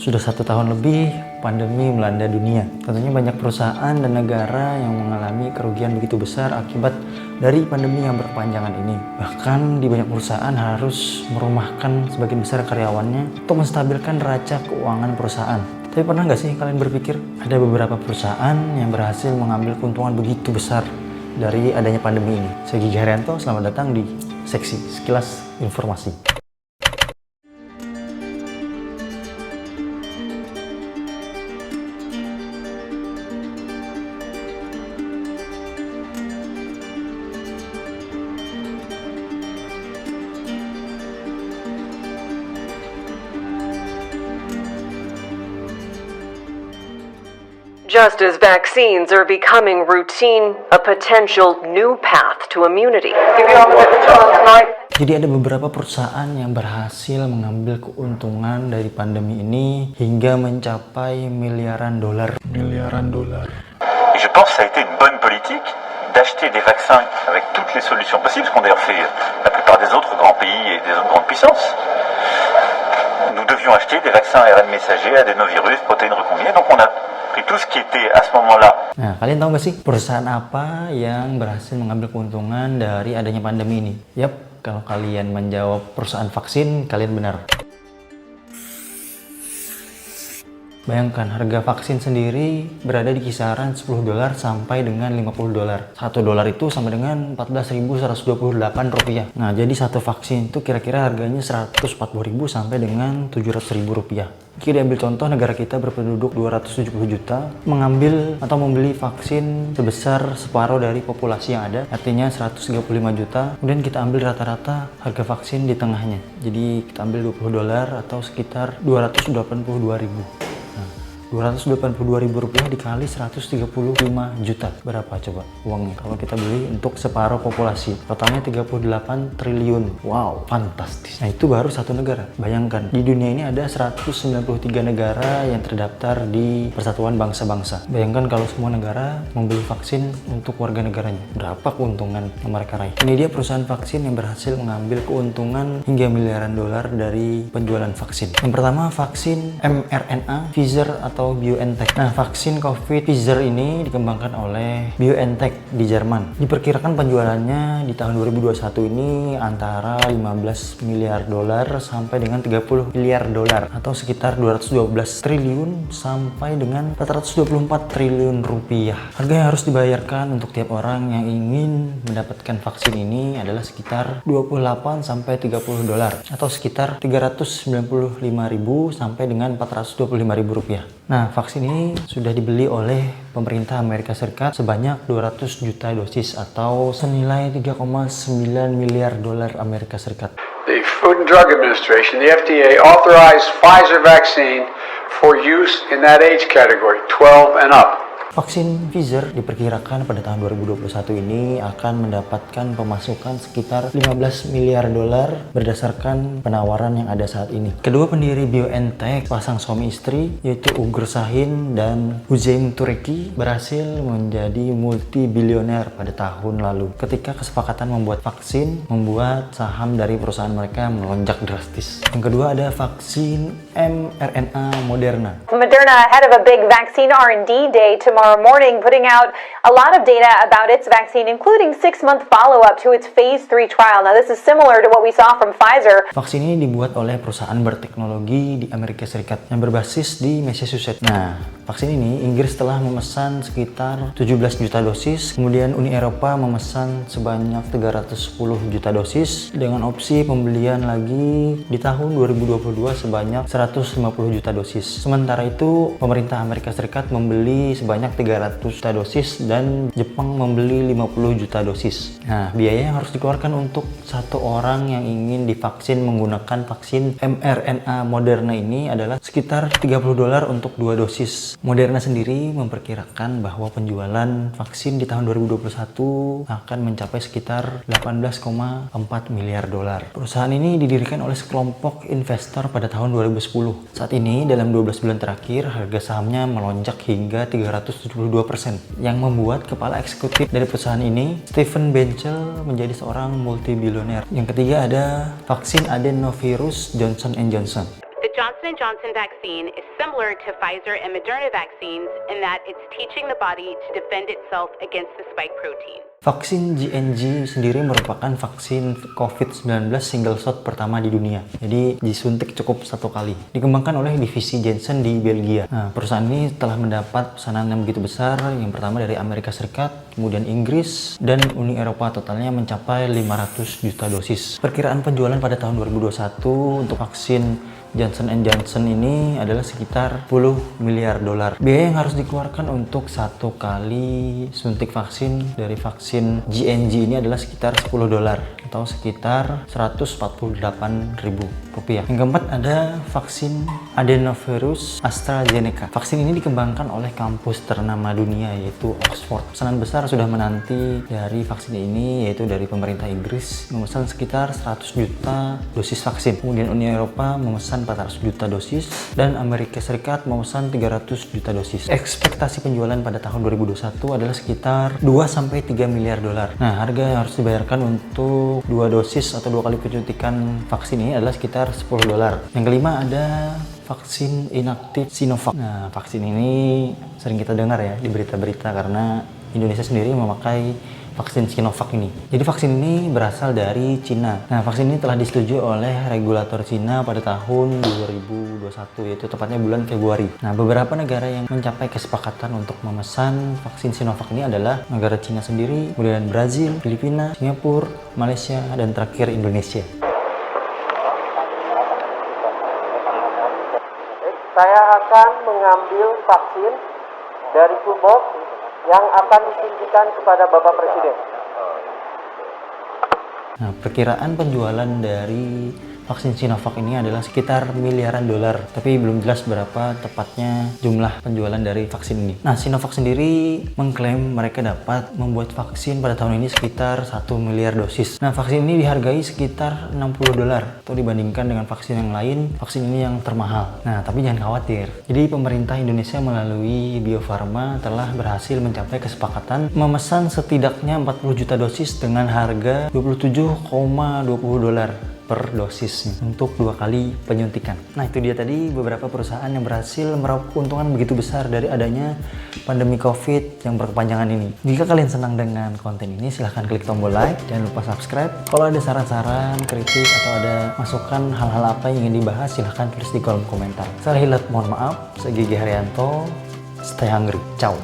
Sudah 1 tahun lebih pandemi melanda dunia. Tentunya banyak perusahaan dan negara yang mengalami kerugian begitu besar akibat dari pandemi yang berkepanjangan ini. Bahkan di banyak perusahaan harus merumahkan sebagian besar karyawannya untuk menstabilkan neraca keuangan perusahaan. Tapi pernah nggak sih kalian berpikir ada beberapa perusahaan yang berhasil mengambil keuntungan begitu besar dari adanya pandemi ini? Saya Gigi Haryanto, selamat datang di seksi Sekilas Informasi. Just as vaccines are becoming routine, a potential new path to immunity. Jadi ada beberapa perusahaan yang berhasil mengambil keuntungan dari pandemi ini hingga mencapai miliaran dolar. Et je pense que ça a été une bonne politique d'acheter des vaccins avec toutes les solutions possibles, ce qu'ont d'ailleurs fait la plupart des autres grands pays et des autres grandes puissances. Nous devions acheter des vaccins ARN messager, adénovirus, protéines recombinées, donc on a pris tout ce qui était à ce moment-là. Nah, kalian tahu nggak sih perusahaan apa yang berhasil mengambil keuntungan dari adanya pandemi ini? Yap, kalau kalian menjawab perusahaan vaksin, kalian benar. Bayangkan harga vaksin sendiri berada di kisaran 10 dolar sampai dengan 50 dolar. 1 dolar itu sama dengan 14.128 rupiah. Nah, jadi satu vaksin itu kira-kira harganya 140.000 sampai dengan 700.000 rupiah. Jika diambil contoh negara kita berpenduduk 270 juta, mengambil atau membeli vaksin sebesar separuh dari populasi yang ada, artinya 135 juta. Kemudian kita ambil rata-rata harga vaksin di tengahnya. Jadi kita ambil 20 dolar atau sekitar 282.000. 282.000 rupiah dikali 135 juta. Berapa coba uangnya kalau kita beli untuk separuh populasi? Totalnya 38 triliun. Wow, fantastis. Nah, itu baru satu negara. Bayangkan, di dunia ini ada 193 negara yang terdaftar di Persatuan Bangsa-Bangsa. Bayangkan kalau semua negara membeli vaksin untuk warga negaranya. Berapa keuntungan yang mereka raih? Ini dia perusahaan vaksin yang berhasil mengambil keuntungan hingga miliaran dolar dari penjualan vaksin. Yang pertama, vaksin mRNA Pfizer atau BioNTech. Nah, vaksin COVID Pfizer ini dikembangkan oleh BioNTech di Jerman. Diperkirakan penjualannya di tahun 2021 ini antara 15 miliar dolar sampai dengan 30 miliar dolar atau sekitar 212 triliun sampai dengan 424 triliun rupiah. Harga yang harus dibayarkan untuk tiap orang yang ingin mendapatkan vaksin ini adalah sekitar 28 sampai 30 dolar atau sekitar 395.000 sampai dengan 425.000 rupiah. Nah, vaksin ini sudah dibeli oleh pemerintah Amerika Serikat sebanyak 200 juta dosis atau senilai 3,9 miliar dolar Amerika Serikat. The Food and Drug Administration, the FDA, authorized Pfizer vaccine for use in that age category, 12 and up. Vaksin Pfizer diperkirakan pada tahun 2021 ini akan mendapatkan pemasukan sekitar 15 miliar dolar berdasarkan penawaran yang ada saat ini. Kedua pendiri BioNTech, pasang suami istri, yaitu Ugur Sahin dan Huzeim Tureki, berhasil menjadi multi-bilioner pada tahun lalu ketika kesepakatan membuat vaksin membuat saham dari perusahaan mereka melonjak drastis. Yang kedua ada vaksin mRNA Moderna. Moderna ahead of a big vaccine R&D day tomorrow morning, putting out a lot of data about its vaccine, including 6-month follow-up to its phase 3 trial. Now, this is similar to what we saw from Pfizer. Vaksin ini dibuat oleh perusahaan berteknologi di Amerika Serikat yang berbasis di Massachusetts. Nah, vaksin ini Inggris telah memesan sekitar 17 juta dosis, kemudian Uni Eropa memesan sebanyak 310 juta dosis dengan opsi pembelian lagi di tahun 2022 sebanyak 150 juta dosis. Sementara itu, pemerintah Amerika Serikat membeli sebanyak 300 juta dosis dan Jepang membeli 50 juta dosis. Nah, biaya yang harus dikeluarkan untuk satu orang yang ingin divaksin menggunakan vaksin mRNA Moderna ini adalah sekitar 30 dolar untuk 2 dosis. Moderna sendiri memperkirakan bahwa penjualan vaksin di tahun 2021 akan mencapai sekitar 18,4 miliar dolar. Perusahaan ini didirikan oleh sekelompok investor pada tahun 2010. Saat ini dalam 12 bulan terakhir harga sahamnya melonjak hingga 372%, yang membuat kepala eksekutif dari perusahaan ini, Stephen Benchel, menjadi seorang multibilioner. Yang ketiga ada vaksin adenovirus Johnson & Johnson. The The Johnson & Johnson vaccine is similar to Pfizer and Moderna vaccines in that it's teaching the body to defend itself against the spike protein. Vaksin JNJ sendiri merupakan vaksin COVID-19 single shot pertama di dunia. Jadi disuntik cukup 1 kali. Dikembangkan oleh divisi Janssen di Belgia. Nah, perusahaan ini telah mendapat pesanan yang begitu besar. Yang pertama dari Amerika Serikat, kemudian Inggris, dan Uni Eropa, totalnya mencapai 500 juta dosis. Perkiraan penjualan pada tahun 2021 untuk vaksin Johnson & Johnson ini adalah sekitar 10 miliar dolar. Biaya yang harus dikeluarkan untuk 1 kali suntik vaksin dari vaksin JNJ ini adalah sekitar 10 dolar atau sekitar 148.000 rupiah. Yang keempat ada vaksin adenovirus AstraZeneca. Vaksin ini dikembangkan oleh kampus ternama dunia yaitu Oxford. Pesanan besar sudah menanti dari vaksin ini yaitu dari pemerintah Inggris memesan sekitar 100 juta dosis vaksin. Kemudian Uni Eropa memesan 400 juta dosis dan Amerika Serikat memesan 300 juta dosis. Ekspektasi penjualan pada tahun 2021 adalah sekitar 2-3 miliar dolar. Nah, harga yang harus dibayarkan untuk 2 dosis atau 2 kali penyuntikan vaksin ini adalah sekitar 10 dolar. Yang kelima ada vaksin inaktif Sinovac. Nah, vaksin ini sering kita dengar ya di berita-berita karena Indonesia sendiri memakai vaksin Sinovac ini. Jadi vaksin ini berasal dari Cina. Nah, vaksin ini telah disetujui oleh regulator Cina pada tahun 2021, yaitu tepatnya bulan Februari. Nah, beberapa negara yang mencapai kesepakatan untuk memesan vaksin Sinovac ini adalah negara Cina sendiri, kemudian Brazil, Filipina, Singapura, Malaysia, dan terakhir Indonesia. Saya akan mengambil vaksin dari toolbox yang akan disuntikan kepada Bapak Presiden. Nah, perkiraan penjualan dari vaksin Sinovac ini adalah sekitar miliaran dolar, tapi belum jelas berapa tepatnya jumlah penjualan dari vaksin ini. Nah, Sinovac sendiri mengklaim mereka dapat membuat vaksin pada tahun ini sekitar 1 miliar dosis. Nah, vaksin ini dihargai sekitar 60 dolar, atau dibandingkan dengan vaksin yang lain, vaksin ini yang termahal. Nah, tapi jangan khawatir. Jadi pemerintah Indonesia melalui Bio Farma telah berhasil mencapai kesepakatan memesan setidaknya 40 juta dosis dengan harga 27,20 dolar per dosisnya untuk 2 kali penyuntikan. Nah, itu dia tadi beberapa perusahaan yang berhasil meraup keuntungan begitu besar dari adanya pandemi COVID yang berkepanjangan ini. Jika kalian senang dengan konten ini, silahkan klik tombol like, jangan lupa subscribe. Kalau ada saran-saran, kritik, atau ada masukan hal-hal apa yang ingin dibahas, silahkan tulis di kolom komentar. Saya Hilat, mohon maaf. Saya Gigi Haryanto. Stay hungry. Ciao.